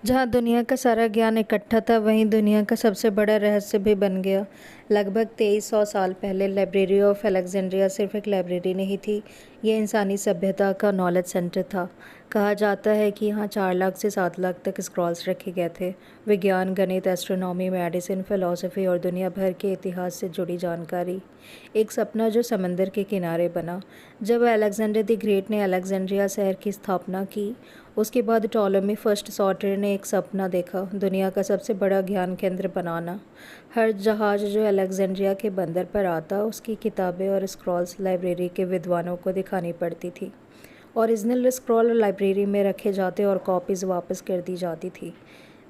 जहाँ दुनिया का सारा ज्ञान इकट्ठा था, वहीं दुनिया का सबसे बड़ा रहस्य भी बन गया। लगभग 2300 साल पहले लाइब्रेरी ऑफ अलेक्जेंड्रिया सिर्फ एक लाइब्रेरी नहीं थी, ये इंसानी सभ्यता का नॉलेज सेंटर था। कहा जाता है कि यहाँ 4 लाख से 7 लाख तक स्क्रॉल्स रखे गए थे। विज्ञान, गणित, एस्ट्रोनॉमी, मेडिसिन, फिलॉसफी और दुनिया भर के इतिहास से जुड़ी जानकारी। एक सपना जो समंदर के किनारे बना। जब अलेक्जेंडर द ग्रेट ने अलेक्जेंड्रिया शहर की स्थापना की, उसके बाद टॉलेमी फर्स्ट सॉर्टर ने एक सपना देखा, दुनिया का सबसे बड़ा ज्ञान केंद्र बनाना। हर जहाज जो अलेक्जेंड्रिया के बंदर पर आता, उसकी किताबें और स्क्रॉल्स लाइब्रेरी के विद्वानों को दिखानी पड़ती थी। ओरिजिनल स्क्रॉल लाइब्रेरी में रखे जाते और कॉपीज़ वापस कर दी जाती थी।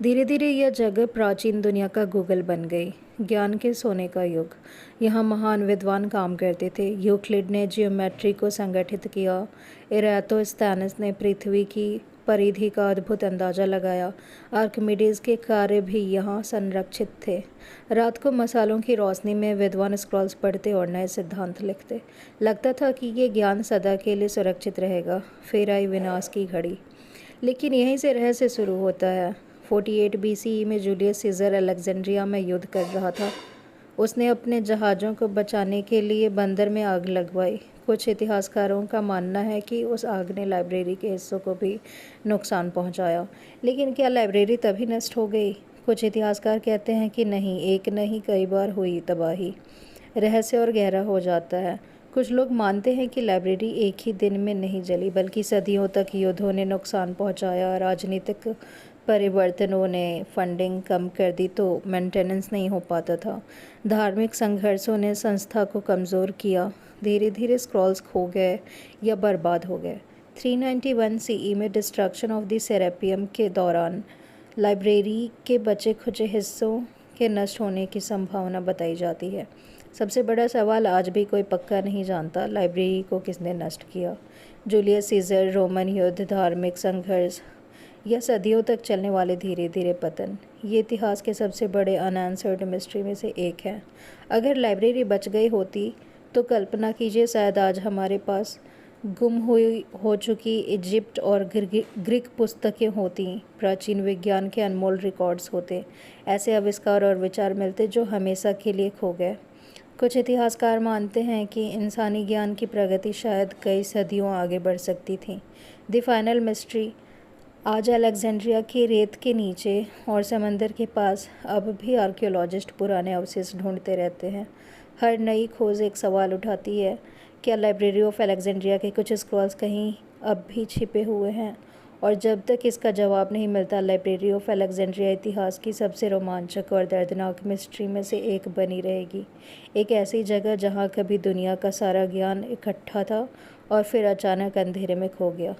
धीरे धीरे यह जगह प्राचीन दुनिया का गूगल बन गई, ज्ञान के सोने का युग। यहाँ महान विद्वान काम करते थे। यूक्लिड ने जियोमेट्री को संगठित किया, इरातोस्थेनस ने पृथ्वी की परिधि का अद्भुत अंदाज़ा लगाया, आर्किमिडीज़ के कार्य भी यहाँ संरक्षित थे। रात को मसालों की रोशनी में विद्वान स्क्रॉल्स पढ़ते और नए सिद्धांत लिखते। लगता था कि ये ज्ञान सदा के लिए सुरक्षित रहेगा। फिर आई विनाश की घड़ी, लेकिन यहीं से रहस्य शुरू होता है। 48 BCE में जूलियस सीजर अलेक्जेंड्रिया में युद्ध कर रहा था। उसने अपने जहाज़ों को बचाने के लिए बंदर में आग लगवाई। कुछ इतिहासकारों का मानना है कि उस आग ने लाइब्रेरी के हिस्सों को भी नुकसान पहुंचाया। लेकिन क्या लाइब्रेरी तभी नष्ट हो गई? कुछ इतिहासकार कहते हैं कि नहीं, एक नहीं कई बार हुई तबाही। रहस्य और गहरा हो जाता है। कुछ लोग मानते हैं कि लाइब्रेरी एक ही दिन में नहीं जली, बल्कि सदियों तक युद्धों ने नुकसान पहुंचाया, राजनीतिक परिवर्तनों ने फंडिंग कम कर दी तो मेंटेनेंस नहीं हो पाता था, धार्मिक संघर्षों ने संस्था को कमज़ोर किया। धीरे धीरे स्क्रॉल्स खो गए या बर्बाद हो गए। 391 CE में डिस्ट्रक्शन ऑफ द सेरेपियम के दौरान लाइब्रेरी के बचे खुचे हिस्सों के नष्ट होने की संभावना बताई जाती है। सबसे बड़ा सवाल आज भी कोई पक्का नहीं जानता, लाइब्रेरी को किसने नष्ट किया? जूलियस सीजर, रोमन युद्ध, धार्मिक संघर्ष या सदियों तक चलने वाले धीरे धीरे पतन? ये इतिहास के सबसे बड़े अनआंसर्ड मिस्ट्री में से एक है। अगर लाइब्रेरी बच गई होती तो कल्पना कीजिए, शायद आज हमारे पास गुम हुई हो चुकी इजिप्ट और ग्रीक पुस्तकें होती, प्राचीन विज्ञान के अनमोल रिकॉर्ड्स होते, ऐसे आविष्कार और विचार मिलते जो हमेशा के लिए खो गए। कुछ इतिहासकार मानते हैं कि इंसानी ज्ञान की प्रगति शायद कई सदियों आगे बढ़ सकती थी। The final mystery. आज अलेक्जेंड्रिया की रेत के नीचे और समंदर के पास अब भी आर्कियोलॉजिस्ट पुराने अवशेष ढूंढते रहते हैं। हर नई खोज एक सवाल उठाती है, क्या लाइब्रेरी ऑफ अलेक्जेंड्रिया के कुछ स्क्रॉल्स कहीं अब भी छिपे हुए हैं? और जब तक इसका जवाब नहीं मिलता, लाइब्रेरी ऑफ अलेक्जेंड्रिया इतिहास की सबसे रोमांचक और दर्दनाक मिस्ट्री में से एक बनी रहेगी। एक ऐसी जगह जहां कभी दुनिया का सारा ज्ञान इकट्ठा था और फिर अचानक अंधेरे में खो गया।